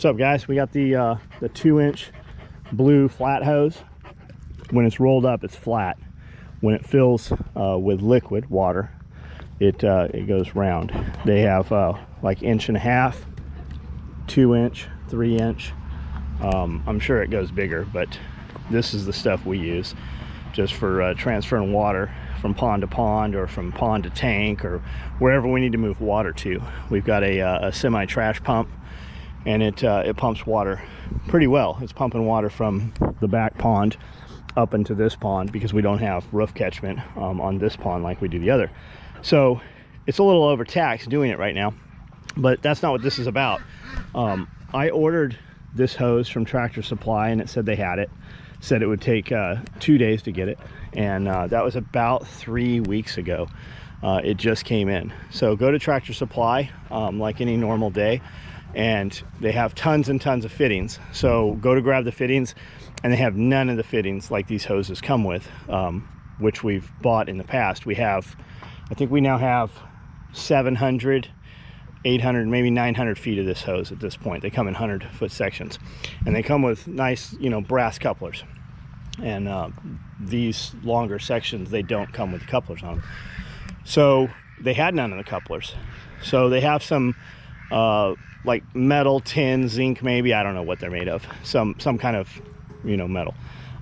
up, guys? We got the 2-inch blue flat hose. When it's rolled up, it's flat. When it fills with liquid water, it goes round. They have like 1.5 inch, 2-inch, 3-inch. I'm sure it goes bigger, but this is the stuff we use just for transferring water from pond to pond, or from pond to tank, or wherever we need to move water to. We've got a semi trash pump, and it pumps water pretty well. It's pumping water from the back pond up into this pond, because we don't have roof catchment on this pond like we do the other. So it's a little overtaxed doing it right now, but that's not what this is about. I ordered this hose from Tractor Supply, and it said they had it. Said it would take 2 days to get it, and that was about 3 weeks ago. It just came in. So go to Tractor Supply like any normal day, and they have tons and tons of fittings. So go to grab the fittings, and they have none of the fittings like these hoses come with, which we've bought in the past. We have, I think we now have 700, 800, maybe 900 feet of this hose at this point. They come in 100-foot sections, and they come with nice, brass couplers. And these longer sections, they don't come with couplers on them. So they had none of the couplers. So they have some like metal, tin, zinc, maybe, I don't know what they're made of, some kind of metal,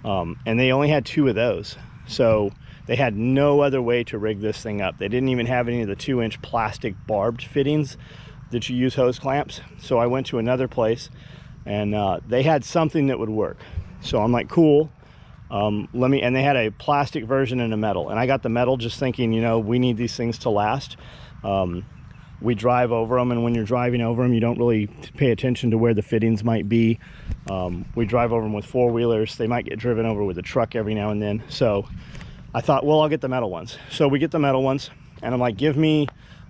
and they only had 2 of those. So they had no other way to rig this thing up. They didn't even have any of the 2-inch plastic barbed fittings that you use hose clamps. So I went to another place, and they had something that would work. So I'm like, cool, and they had a plastic version and a metal, and I got the metal just thinking, we need these things to last. We drive over them, and when you're driving over them, you don't really pay attention to where the fittings might be. We drive over them with 4-wheelers. They might get driven over with a truck every now and then. So I thought, well, I'll get the metal ones. So we get the metal ones, and I'm like, give me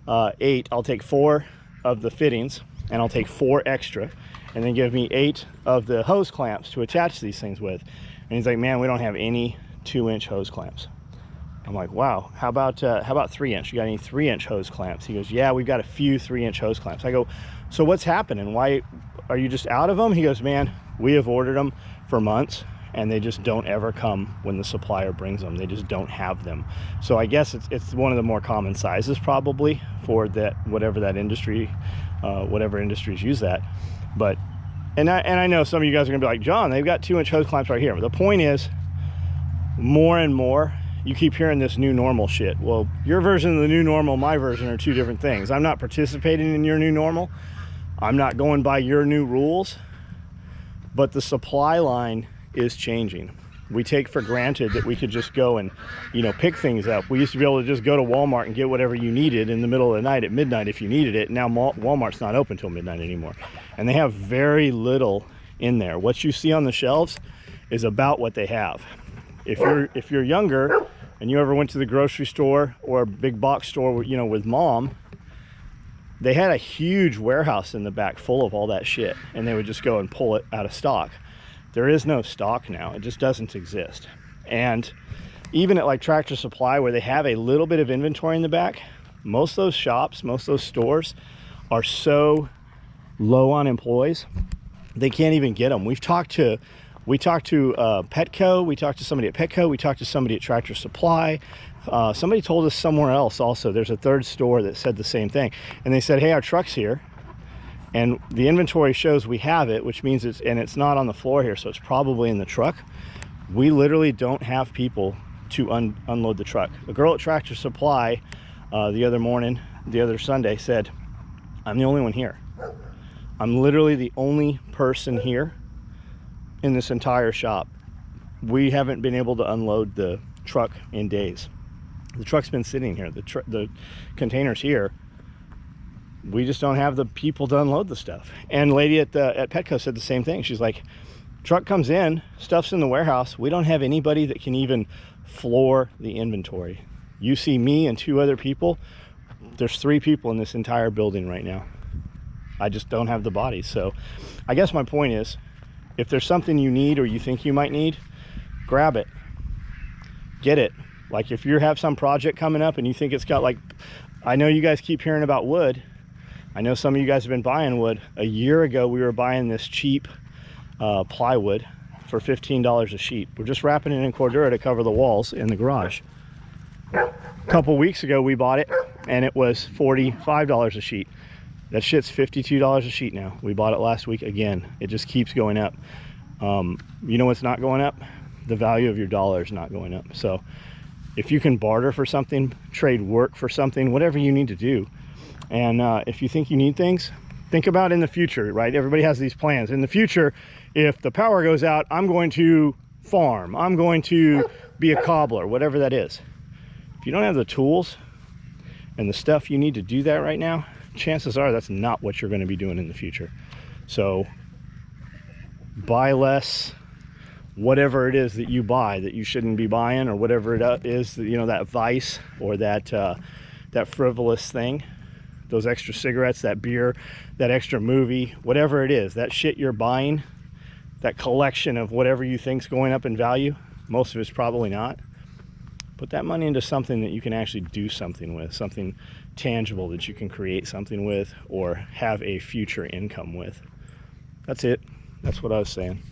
8. I'll take 4 of the fittings, and I'll take 4 extra, and then give me 8 of the hose clamps to attach these things with. And he's like, man, we don't have any 2-inch hose clamps. I'm like, wow, how about 3-inch? You got any 3-inch hose clamps? He goes, yeah, we've got a few 3-inch hose clamps. I go, so what's happening? Why are you just out of them? He goes, man, we have ordered them for months, and they just don't ever come when the supplier brings them. They just don't have them. So I guess it's one of the more common sizes probably for that, whatever that industry, whatever industries use that. But and I know some of you guys are gonna be like, John, they've got 2-inch hose clamps right here. But the point is, more and more, you keep hearing this new normal shit. Well, your version of the new normal, my version, are 2 different things. I'm not participating in your new normal. I'm not going by your new rules. But the supply line is changing. We take for granted that we could just go and pick things up. We used to be able to just go to Walmart and get whatever you needed in the middle of the night at midnight if you needed it. Now Walmart's not open till midnight anymore, and they have very little in there. What you see on the shelves is about what they have. If you're younger and you ever went to the grocery store or a big box store with mom, they had a huge warehouse in the back full of all that shit, and they would just go and pull it out of stock. There is no stock now. It just doesn't exist. And even at like Tractor Supply, where they have a little bit of inventory in the back, most of those shops, most of those stores are so low on employees, they can't even get them. We talked to Petco, we talked to somebody at Petco, we talked to somebody at Tractor Supply. Somebody told us somewhere else also, there's a third store that said the same thing. And they said, hey, our truck's here, and the inventory shows we have it, which means it's not on the floor here, so it's probably in the truck. We literally don't have people to unload the truck. A girl at Tractor Supply the other Sunday said, I'm the only one here. I'm literally the only person here in this entire shop. We haven't been able to unload the truck in days. The truck's been sitting here. The container's here. We just don't have the people to unload the stuff. And lady at Petco said the same thing. She's like, truck comes in, stuff's in the warehouse. We don't have anybody that can even floor the inventory. You see me and 2 other people. There's 3 people in this entire building right now. I just don't have the bodies. So I guess my point is, if there's something you need or you think you might need, grab it, get it. Like if you have some project coming up and you think it's got, like, I know you guys keep hearing about wood. I know some of you guys have been buying wood. A year ago, we were buying this cheap plywood for $15 a sheet. We're just wrapping it in Cordura to cover the walls in the garage. A couple weeks ago, we bought it, and it was $45 a sheet. That shit's $52 a sheet now. We bought it last week again. It just keeps going up. You know what's not going up? The value of your dollar is not going up. So if you can barter for something, trade work for something, whatever you need to do. And if you think you need things, think about in the future, right? Everybody has these plans. In the future, if the power goes out, I'm going to farm. I'm going to be a cobbler, whatever that is. If you don't have the tools and the stuff you need to do that right now, chances are that's not what you're going to be doing in the future. So buy less, whatever it is that you buy that you shouldn't be buying, or whatever it is, you know, that vice or that that frivolous thing, those extra cigarettes, that beer, that extra movie, whatever it is, that shit you're buying, that collection of whatever you think's going up in value, most of it's probably not. Put that money into something that you can actually do something with, something tangible that you can create something with or have a future income with. That's it. That's what I was saying.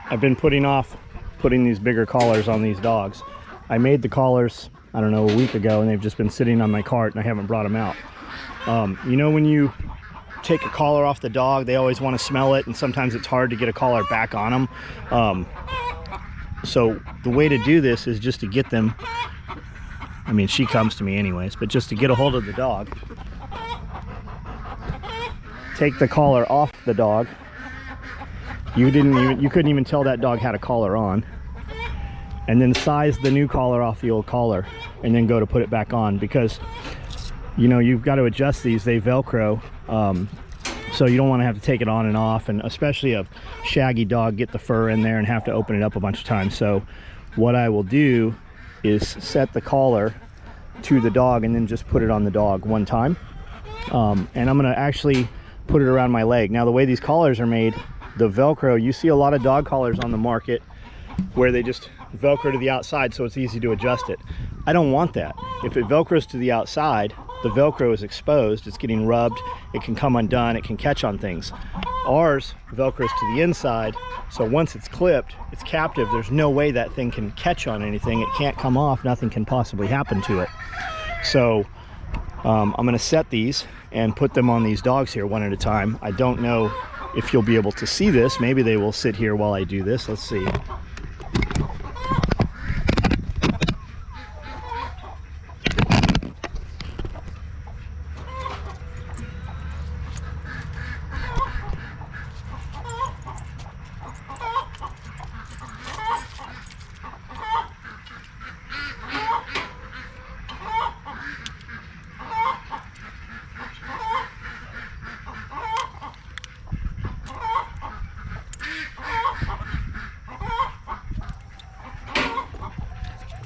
I've been putting these bigger collars on these dogs. I made the collars, I don't know, a week ago, and they've just been sitting on my cart and I haven't brought them out. You know, when you take a collar off the dog, they always want to smell it, and sometimes it's hard to get a collar back on them. So the way to do this is just to get them, I mean, she comes to me anyways, but just to get a hold of the dog, take the collar off the dog. You couldn't even tell that dog had a collar on, and then size the new collar off the old collar, and then go to put it back on, because you know you've got to adjust these. They Velcro, so you don't want to have to take it on and off, and especially a shaggy dog, get the fur in there and have to open it up a bunch of times. So what I will do is set the collar to the dog and then just put it on the dog one time, and I'm going to actually put it around my leg. Now the way these collars are made, the Velcro, you see a lot of dog collars on the market where they just Velcro to the outside so it's easy to adjust it. I don't want that. If it Velcros to the outside, the Velcro is exposed, it's getting rubbed, it can come undone, it can catch on things. Ours Velcros to the inside, so once it's clipped, it's captive, there's no way that thing can catch on anything, it can't come off, nothing can possibly happen to it. So I'm gonna set these and put them on these dogs here one at a time. I don't know if you'll be able to see this. Maybe they will sit here while I do this. Let's see.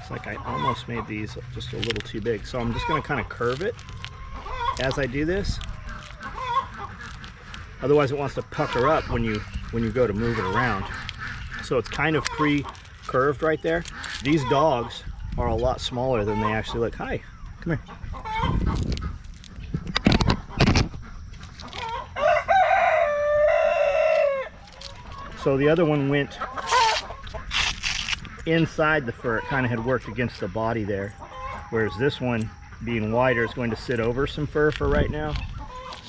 Like I almost made these just a little too big, so I'm just going to kind of curve it as I do this. Otherwise it wants to pucker up when you go to move it around. So it's kind of pre-curved right there. These dogs are a lot smaller than they actually look. Hi, come here. So the other one went inside the fur. It kind of had worked against the body there, whereas this one, being wider, is going to sit over some fur for right now.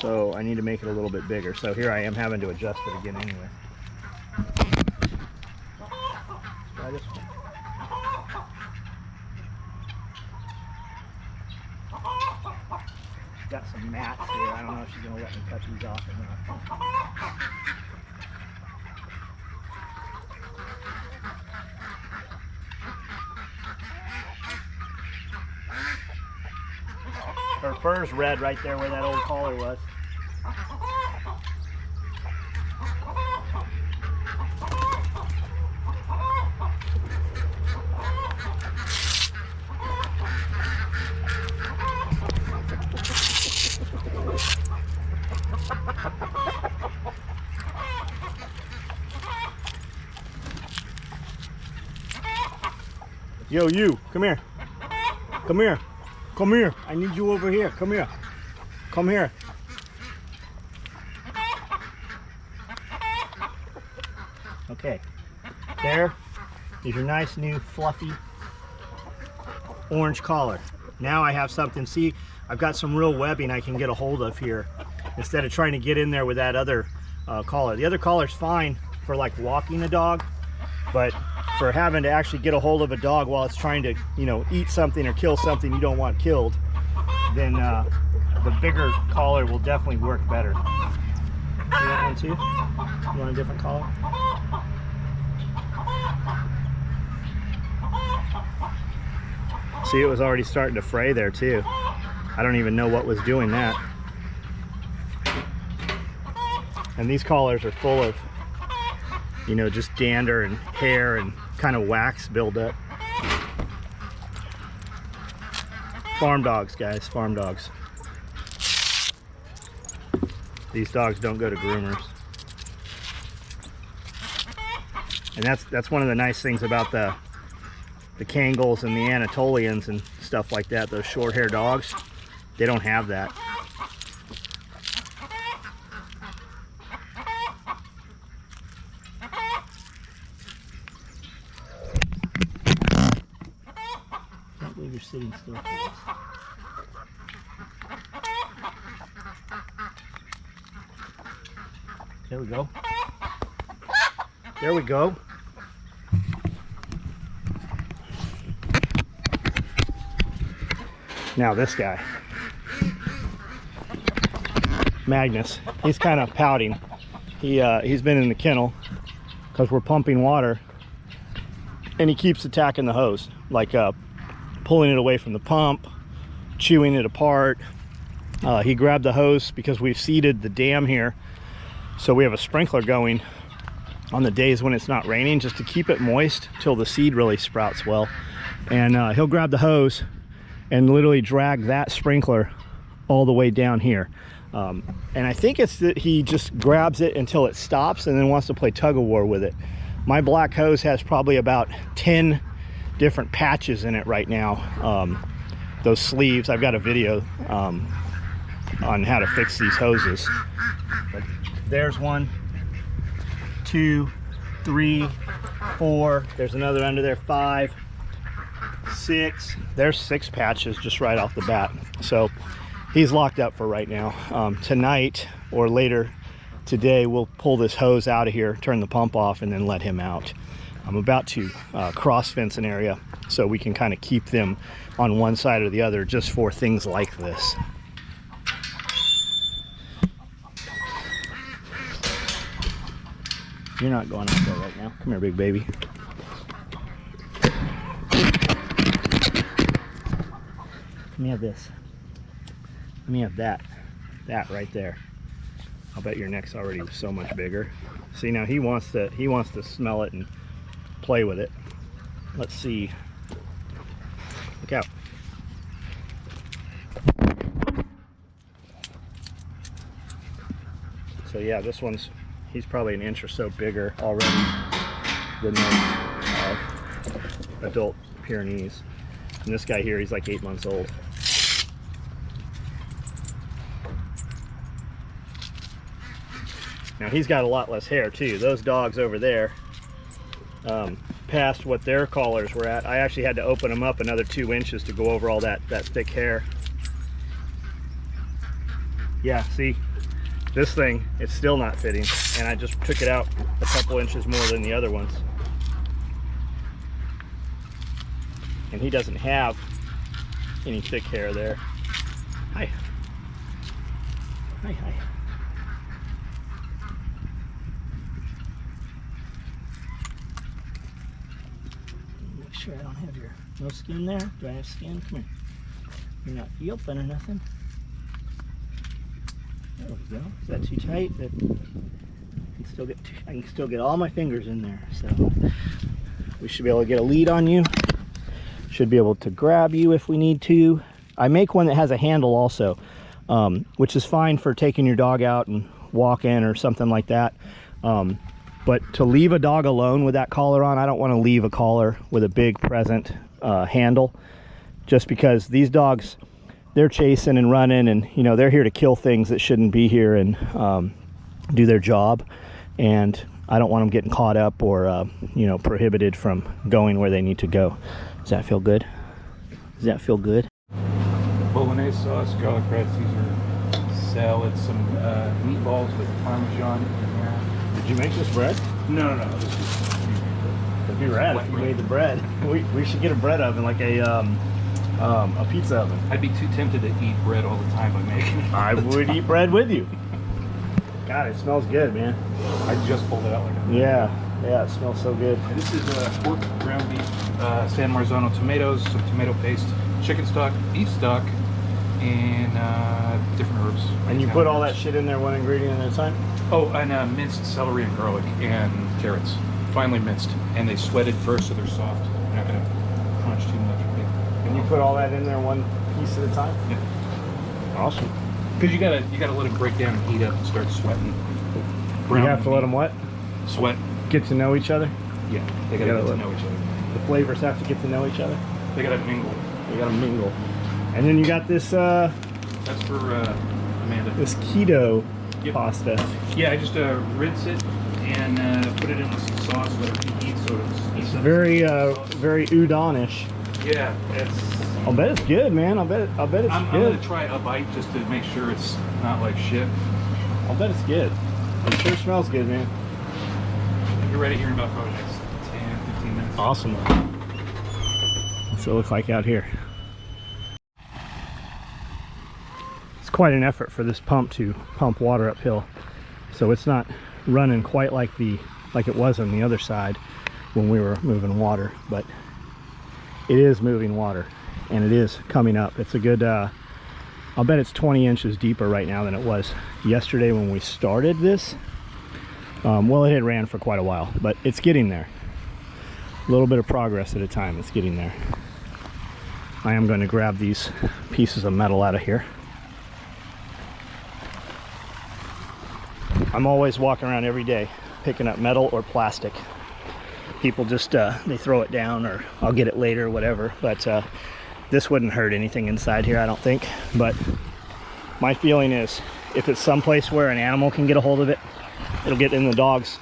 So I need to make it a little bit bigger. So here I am having to adjust it again anyway. Let's try this one. Got some mats here. I don't know if she's going to let me touch these off or not. Her fur's red right there where that old collar was. Yo, you, come here. Come here. Come here. I need you over here. Come here. Come here. Okay. There is your nice new fluffy orange collar. Now I have something. See, I've got some real webbing I can get a hold of here instead of trying to get in there with that other collar. The other collar's fine for like walking a dog, but for having to actually get a hold of a dog while it's trying to, you know, eat something or kill something you don't want killed, then the bigger collar will definitely work better. You want one too? You want a different collar? See, it was already starting to fray there too. I don't even know what was doing that. And these collars are full of, you know, just dander and hair and kind of wax buildup. Farm dogs, guys, farm dogs. These dogs don't go to groomers. And that's one of the nice things about the Kangles and the Anatolians and stuff like that, those short hair dogs. They don't have that. Can't believe you're sitting still for this. There we go. There we go. Now this guy, Magnus, he's kind of pouting. He's been in the kennel because we're pumping water, and he keeps attacking the hose, like pulling it away from the pump, chewing it apart. He grabbed the hose because we've seeded the dam here, so we have a sprinkler going on the days when it's not raining just to keep it moist till the seed really sprouts well. And he'll grab the hose and literally drag that sprinkler all the way down here. And I think it's that he just grabs it until it stops and then wants to play tug of war with it. My black hose has probably about 10 different patches in it right now. Those sleeves, I've got a video on how to fix these hoses. But there's 1, 2, 3, 4, there's another under there, 5, 6. There's 6 patches just right off the bat. So he's locked up for right now. Tonight or later today we'll pull this hose out of here, turn the pump off, and then let him out. I'm about to cross fence an area so we can kind of keep them on one side or the other just for things like this. You're not going up there right now. Come here, big baby. Let me have this. Let me have that. That right there. I'll bet your neck's already so much bigger. See, now he wants to smell it and play with it. Let's see. Look out. So yeah, this one's, he's probably an inch or so bigger already than those adult Pyrenees. And this guy here, he's like 8 months old. Now he's got a lot less hair too. Those dogs over there, past what their collars were at, I actually had to open them up another 2 inches to go over all that thick hair. Yeah, see, this thing, it's still not fitting, and I just took it out a couple inches more than the other ones. And he doesn't have any thick hair there. Hi. Hi, hi. Make sure I don't have no skin there. Do I have skin? Come here. You're not yelping or nothing. There we go. Is that too tight? I can still get all my fingers in there. So we should be able to get a lead on you. Should be able to grab you if we need to. I make one that has a handle also, which is fine for taking your dog out and walking or something like that. But to leave a dog alone with that collar on, I don't want to leave a collar with a big present handle, just because these dogs, they're chasing and running, and you know, they're here to kill things that shouldn't be here and do their job, and I don't want them getting caught up or you know, prohibited from going where they need to go. Does that feel good? Does that feel good? Bolognese sauce, garlic bread, Caesar salad, some meatballs with Parmesan in there. Did you make this bread? No. This is It'd be rad if you made the bread. We should get a bread oven, like a pizza oven. I'd be too tempted to eat bread all the time by making it. I would eat bread with you. God, it smells good, man. I just pulled it out like that. Yeah, it smells so good. And this is pork, ground beef, San Marzano tomatoes, some tomato paste, chicken stock, beef stock, and different herbs. And you put all that shit in there, one ingredient at a time? Oh, and minced celery and garlic and carrots, finely minced. And they sweated first, so they're soft. You're not going to crunch too much. And you put all that in there one piece at a time? Yeah. Awesome. Because you gotta let it break down and heat up and start sweating. You have to let them what? Sweat. Get to know each other? Yeah, they gotta get to know each other. The flavors have to get to know each other? They gotta mingle. They gotta mingle. And then you got this that's for Amanda. this keto pasta. Yeah, I just rinse it and put it in some sauce, let it heat so it's very very udon-ish. Yeah, I'll bet it's good, man. I'll bet it's good. I'm gonna try a bite just to make sure it's not like shit. I'll bet it's good. It sure smells good, man. You're ready here in about probably next 10-15 minutes. Awesome. What's it look like out here? It's quite an effort for this pump to pump water uphill, so it's not running quite like it was on the other side when we were moving water, but it is moving water and it is coming up. It's a good I'll bet it's 20 inches deeper right now than it was yesterday when we started this. Well, it had ran for quite a while, but it's getting there. A little bit of progress at a time. It's getting there. I am going to grab these pieces of metal out of here. I'm always walking around every day picking up metal or plastic. People just they throw it down, or I'll get it later or whatever, but this wouldn't hurt anything inside here, I don't think. But my feeling is if it's someplace where an animal can get a hold of it, it'll get in the dog's,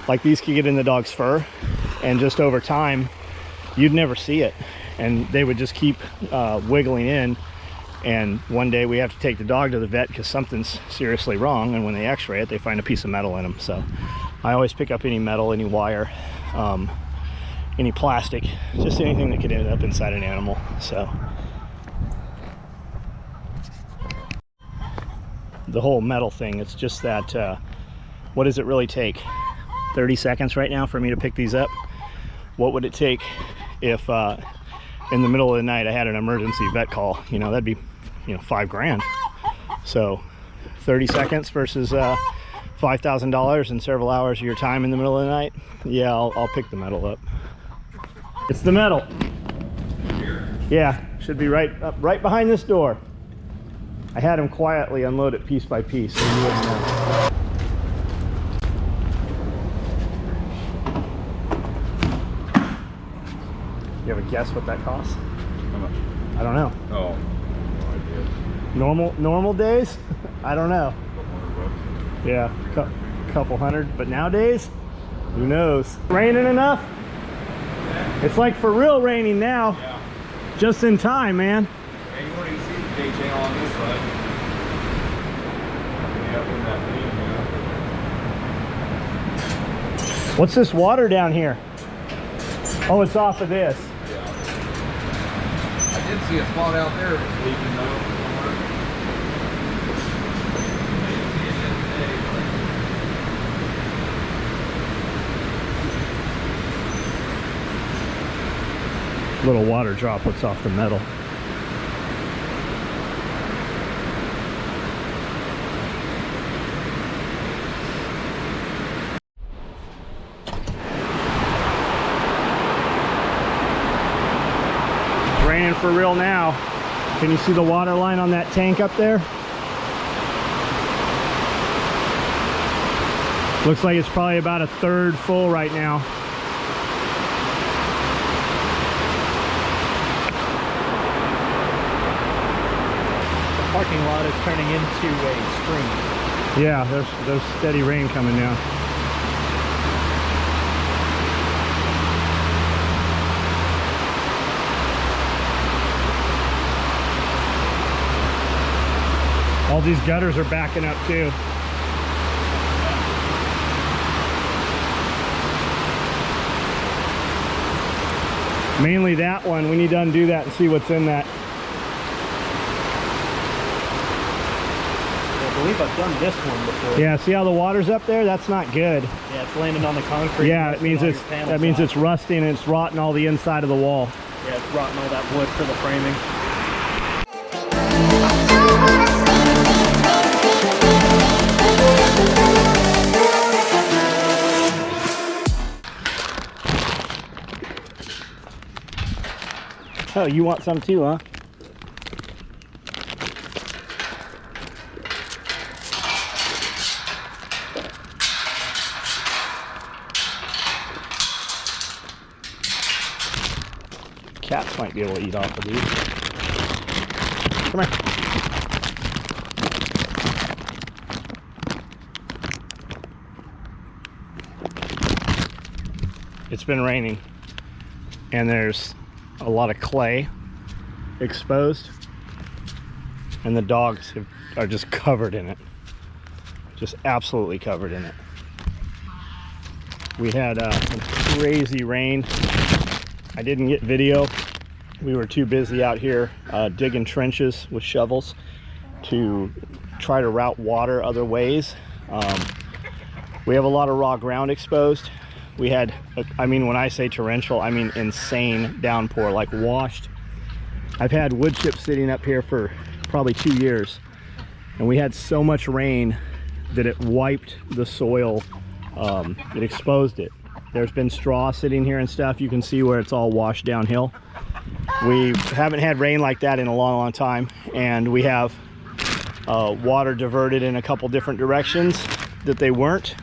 like these could get in the dog's fur, and just over time you'd never see it, and they would just keep wiggling in, and one day we have to take the dog to the vet because something's seriously wrong, and when they x-ray it they find a piece of metal in them. So I always pick up any metal, any wire, any plastic, just anything that could end up inside an animal. So the whole metal thing, it's just that what does it really take? 30 seconds right now for me to pick these up? What would it take if in the middle of the night I had an emergency vet call? You know, that'd be, you know, $5 grand. So 30 seconds versus $5,000 and several hours of your time in the middle of the night. Yeah, I'll pick the metal up. It's the metal. Yeah, should be right behind this door. I had him quietly unload it piece by piece, so you wouldn't know. You have a guess what that costs? How much? I don't know. Oh, no idea. Normal days? I don't know. $200. Yeah, couple hundred, but nowadays, who knows? Raining enough? Yeah. It's like for real raining now. Yeah. Just in time, man. Yeah, you won't even see the J channel on this side. Yeah, in that thing, What's this water down here? Oh, it's off of this. yeah. I did see a spot out there leaking though. Little water droplets off the metal. raining for real now. Can you see the water line on that tank up there? Looks like it's probably about a third full right now. The parking lot is turning into a stream. Yeah, there's steady rain coming down. All these gutters are backing up too. Mainly that one. We need to undo that and see what's in that. I believe I've done this one before. Yeah, see how the water's up there? That's not good. Yeah, it's landing on the concrete. Yeah, it means it's rusting and it's rotting all the inside of the wall. Yeah, it's rotting all that wood for the framing. Oh, you want some too, huh? Cats might be able to eat off of these. Come here. It's been raining and there's a lot of clay exposed and the dogs are just covered in it, just absolutely covered in it. We had some crazy rain. I didn't get video. We were too busy out here digging trenches with shovels to try to route water other ways. We have a lot of raw ground exposed. We had, I mean, when I say torrential, I mean insane downpour, like washed. I've had wood chips sitting up here for probably 2 years, and we had so much rain that it wiped the soil. It exposed it. There's been straw sitting here and stuff. You can see where it's all washed downhill. We haven't had rain like that in a long time, and we have water diverted in a couple different directions that they weren't.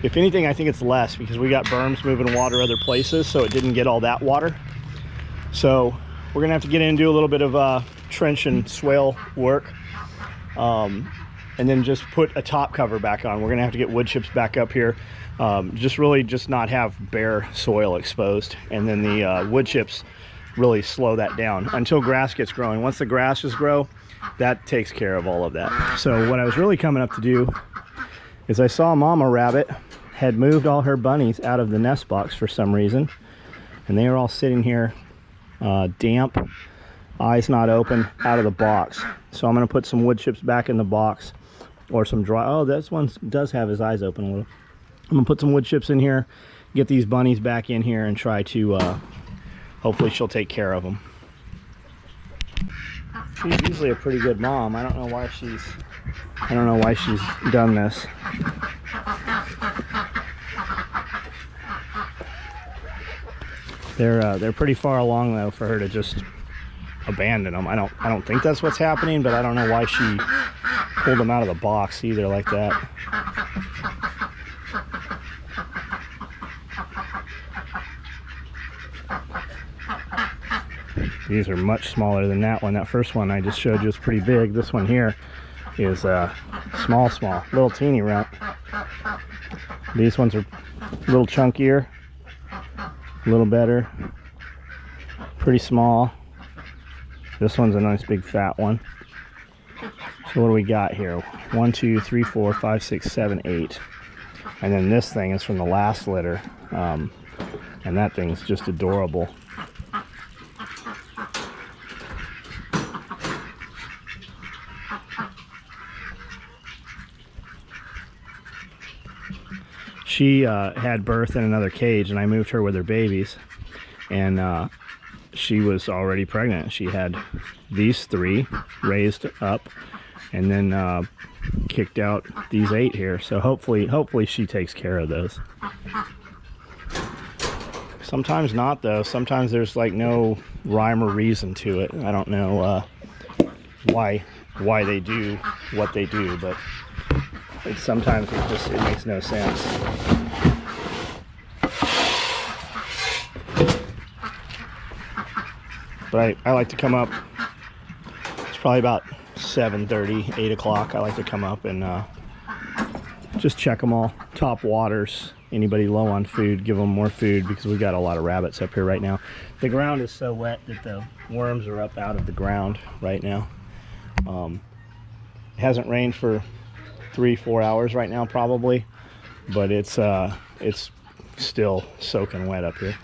If anything, I think it's less because we got berms moving water other places, so it didn't get all that water. So we're gonna have to get in and do a little bit of trench and swale work, and then just put a top cover back on. We're gonna have to get wood chips back up here, just not have bare soil exposed, and then the wood chips really slow that down until grass gets growing. Once the grasses grow, that takes care of all of that. So what I was really coming up to do is I saw Mama Rabbit had moved all her bunnies out of the nest box for some reason, and they are all sitting here damp, eyes not open, out of the box. So I'm going to put some wood chips back in the box, or some dry. Oh, this one does have his eyes open a little. I'm going to put some wood chips in here, get these bunnies back in here, and try to hopefully she'll take care of them. She's usually a pretty good mom. I don't know why she's done this. They're pretty far along though for her to just abandon them. I don't think that's what's happening, but I don't know why she pulled them out of the box either like that. These are much smaller than that one. That first one I just showed you is pretty big. This one here is small, little teeny runt. These ones are a little chunkier, a little better, pretty small. This one's a nice big fat one. So what do we got here? 1, 2, 3, 4, 5, 6, 7, 8. And then this thing is from the last litter, and that thing's just adorable. She had birth in another cage, and I moved her with her babies, and she was already pregnant. She had these 3 raised up, and then kicked out these 8 here. So hopefully she takes care of those. Sometimes not, though. Sometimes there's like no rhyme or reason to it. I don't know why they do what they do, but sometimes it makes no sense. But I like to come up. It's probably about 7:30, 8 o'clock. I like to come up and just check them all. Top waters. Anybody low on food, give them more food, because we've got a lot of rabbits up here right now. The ground is so wet that the worms are up out of the ground right now. It hasn't rained for 3-4 hours right now probably, but it's still soaking wet up here.